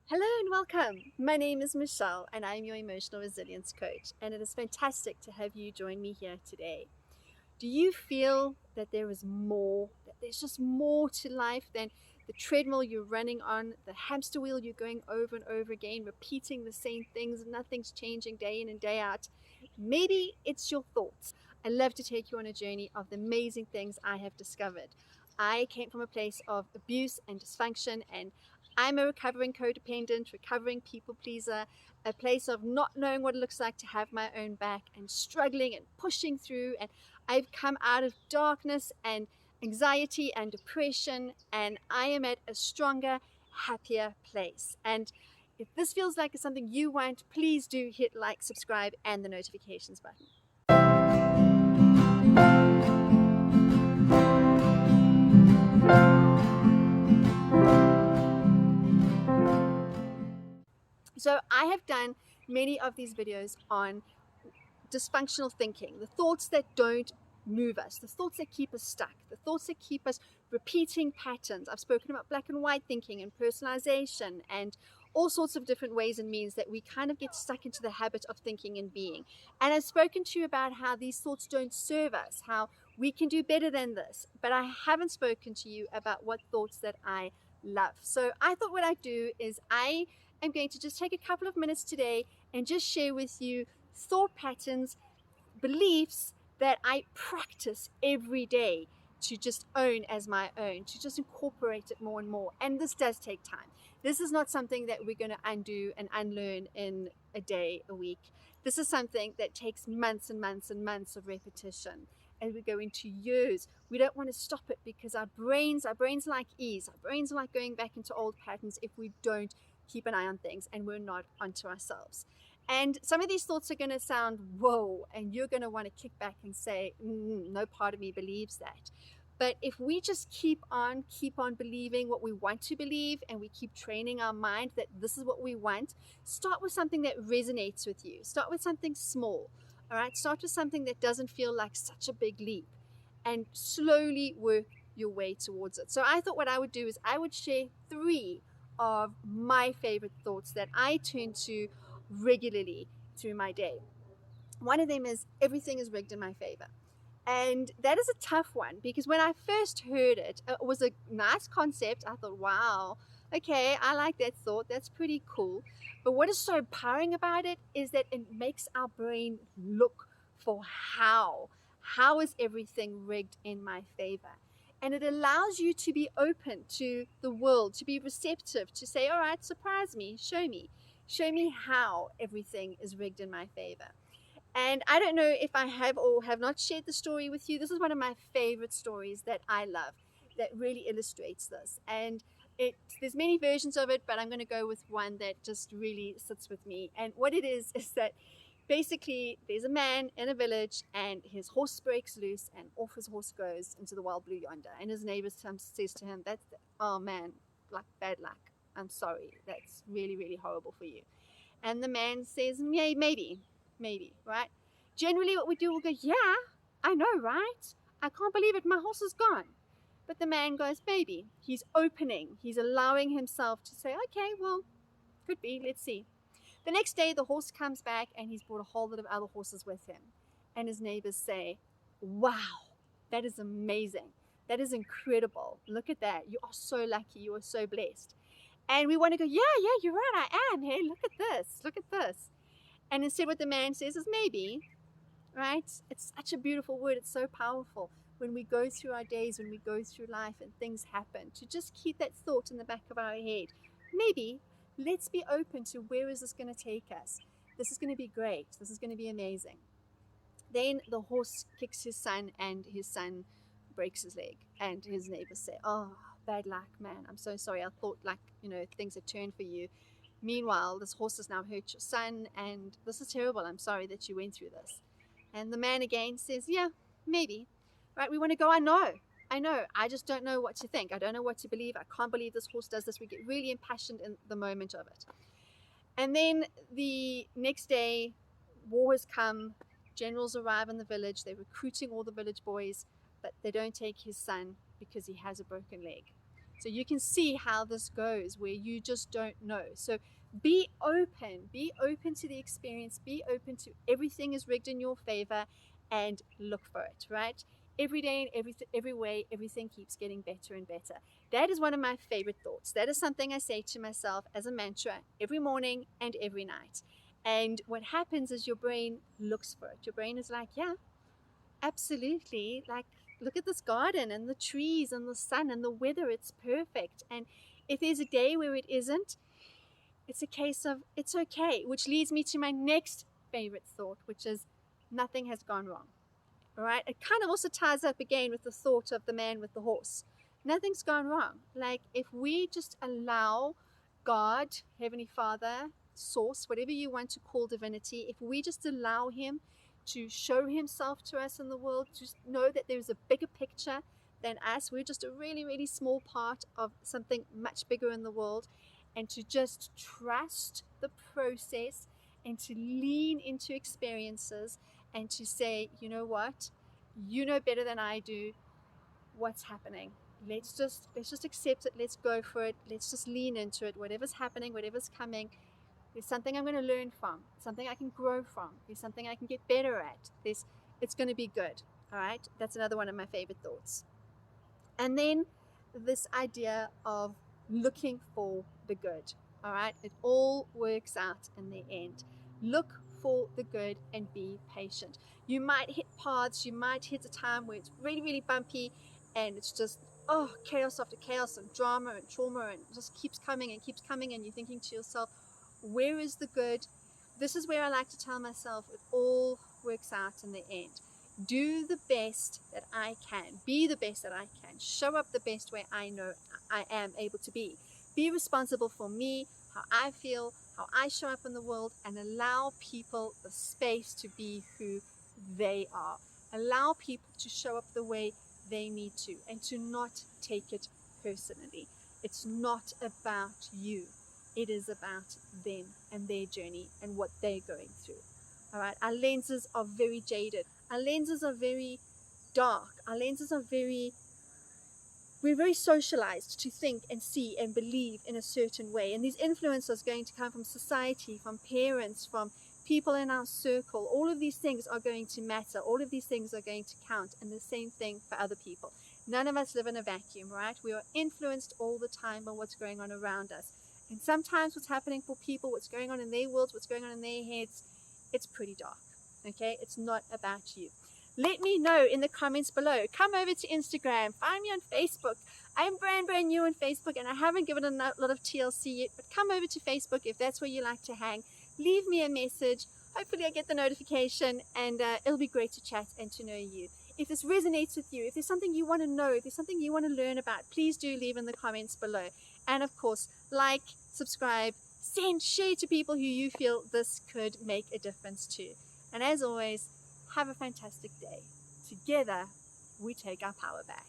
Hello and welcome. My name is Michelle and I'm your emotional resilience coach, and it is fantastic to have you join me here today. Do you feel that there is more, that there's just more to life than the treadmill you're running on, the hamster wheel you're going over and over again, repeating the same things, nothing's changing day in and day out? Maybe it's your thoughts. I love to take you on a journey of the amazing things I have discovered. I came from a place of abuse and dysfunction, and I'm a recovering codependent, recovering people pleaser, a place of not knowing what it looks like to have my own back and struggling and pushing through. And I've come out of darkness and anxiety and depression, and I am at a stronger, happier place. And if this feels like it's something you want, please do hit like, subscribe, and the notifications button. So I have done many of these videos on dysfunctional thinking, the thoughts that don't move us, the thoughts that keep us stuck, the thoughts that keep us repeating patterns. I've spoken about black and white thinking and personalization and all sorts of different ways and means that we kind of get stuck into the habit of thinking and being. And I've spoken to you about how these thoughts don't serve us, how we can do better than this, but I haven't spoken to you about what thoughts that I love. So I thought what I'd do is I am going to just take a couple of minutes today and just share with you thought patterns, beliefs that I practice every day to just own as my own, to just incorporate it more and more. And this does take time. This is not something that we're going to undo and unlearn in a day, a week. This is something that takes months and months and months of repetition. And we go into years. We don't want to stop it because our brains like ease. Our brains like going back into old patterns if we don't keep an eye on things and we're not onto ourselves. And some of these thoughts are going to sound whoa, and you're going to want to kick back and say, no part of me believes that. But if we just keep on believing what we want to believe, and we keep training our mind that this is what we want, start with something that resonates with you. Start with something small. All right. Start with something that doesn't feel like such a big leap, and slowly work your way towards it. So I thought what I would do is I would share 3 of my favorite thoughts that I turn to regularly through my day. One of them is everything is rigged in my favor. And that is a tough one because when I first heard it, it was a nice concept. I thought, wow, okay, I like that thought. That's pretty cool. But what is so empowering about it is that it makes our brain look for how. How is everything rigged in my favor? And it allows you to be open to the world, to be receptive, to say, all right, surprise me, show me. Show me how everything is rigged in my favor. And I don't know if I have or have not shared the story with you. This is one of my favorite stories that I love that really illustrates this. And there's many versions of it, but I'm going to go with one that just really sits with me. And what it is that basically there's a man in a village and his horse breaks loose and off his horse goes into the wild blue yonder. And his neighbor says to him, oh man, like bad luck. I'm sorry. That's really, really horrible for you. And the man says, yeah, maybe, right? Generally what we do, we'll go, yeah, I know, right? I can't believe it. My horse is gone. But the man goes, maybe. He's opening. He's allowing himself to say, okay, well, could be. Let's see. The next day, the horse comes back and he's brought a whole lot of other horses with him. And his neighbors say, wow, that is amazing. That is incredible. Look at that. You are so lucky. You are so blessed. And we want to go, yeah, you're right, I am. Hey, look at this. And instead what the man says is maybe, right? It's such a beautiful word. It's so powerful when we go through our days, when we go through life and things happen, to just keep that thought in the back of our head. Maybe, let's be open to where is this going to take us? This is going to be great. This is going to be amazing. Then the horse kicks his son and his son breaks his leg. And his neighbors say, oh, bad luck, man. I'm so sorry. I thought things had turned for you. Meanwhile, this horse has now hurt your son and this is terrible. I'm sorry that you went through this. And the man again says, yeah, maybe. Right? We want to go, I know. I just don't know what to think. I don't know what to believe. I can't believe this horse does this. We get really impassioned in the moment of it. And then the next day, war has come. Generals arrive in the village. They're recruiting all the village boys, but they don't take his son because he has a broken leg. So you can see how this goes, where you just don't know. So be open to the experience, be open to everything is rigged in your favor, and look for it, right? Every day and every way, everything keeps getting better and better. That is one of my favorite thoughts. That is something I say to myself as a mantra every morning and every night. And what happens is your brain looks for it. Your brain is like, yeah, absolutely. Like, look at this garden and the trees and the sun and the weather. It's perfect. And if there's a day where it isn't, it's a case of it's okay, which leads me to my next favorite thought, which is nothing has gone wrong. All right. It kind of also ties up again with the thought of the man with the horse. Nothing's gone wrong. Like, if we just allow God, Heavenly Father, Source, whatever you want to call divinity, if we just allow Him to show Himself to us in the world, just know that there's a bigger picture than us. We're just a really, really small part of something much bigger in the world, and to just trust the process and to lean into experiences and to say, you know what, you know better than I do what's happening. Let's just accept it. Let's go for it. Let's just lean into it. Whatever's happening, whatever's coming, there's something I'm going to learn from, something I can grow from, there's something I can get better at. It's going to be good. All right. That's another one of my favorite thoughts. And then this idea of looking for the good. All right. It all works out in the end. Look for the good and be patient. You might hit paths, you might hit a time where it's really, really bumpy and it's just, oh, chaos after chaos and drama and trauma, and it just keeps coming and keeps coming. And you're thinking to yourself, where is the good? This is where I like to tell myself it all works out in the end. Do the best that I can. Be the best that I can. Show up the best way I know I am able to be. Be responsible for me, how I feel, how I show up in the world, and allow people the space to be who they are. Allow people to show up the way they need to, and to not take it personally. It's not about you. It is about them and their journey and what they're going through. All right. Our lenses are very jaded. Our lenses are very dark. Our lenses are we're very socialized to think and see and believe in a certain way. And these influences are going to come from society, from parents, from people in our circle. All of these things are going to matter. All of these things are going to count. And the same thing for other people. None of us live in a vacuum, right? We are influenced all the time by what's going on around us. And sometimes what's happening for people, what's going on in their worlds, what's going on in their heads, it's pretty dark. Okay? It's not about you. Let me know in the comments below. Come over to Instagram. Find me on Facebook. I'm brand new on Facebook, and I haven't given a lot of TLC yet, but come over to Facebook if that's where you like to hang. Leave me a message. Hopefully I get the notification, and it'll be great to chat and to know you. If this resonates with you, if there's something you want to know, if there's something you want to learn about, please do leave in the comments below. And of course, like, subscribe, share to people who you feel this could make a difference to. And as always, have a fantastic day. Together, we take our power back.